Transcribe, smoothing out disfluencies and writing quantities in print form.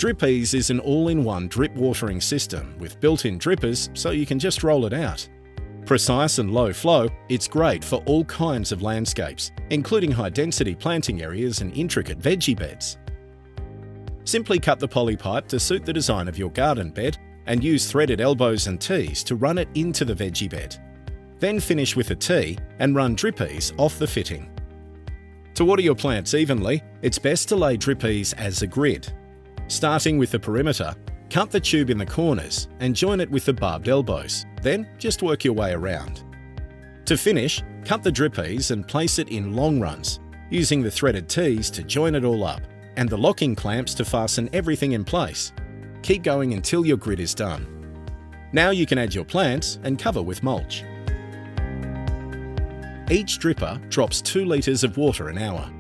Drip Eze is an all-in-one drip watering system with built-in drippers so you can just roll it out. Precise and low flow, it's great for all kinds of landscapes, including high-density planting areas and intricate veggie beds. Simply cut the poly pipe to suit the design of your garden bed and use threaded elbows and T's to run it into the veggie bed. Then finish with a T and run Drip Eze off the fitting. To water your plants evenly, it's best to lay Drip Eze as a grid. Starting with the perimeter, cut the tube in the corners and join it with the barbed elbows, then just work your way around. To finish, cut the Drip Eze and place it in long runs, using the threaded T's to join it all up, and the locking clamps to fasten everything in place. Keep going until your grid is done. Now you can add your plants and cover with mulch. Each dripper drops 2 litres of water an hour.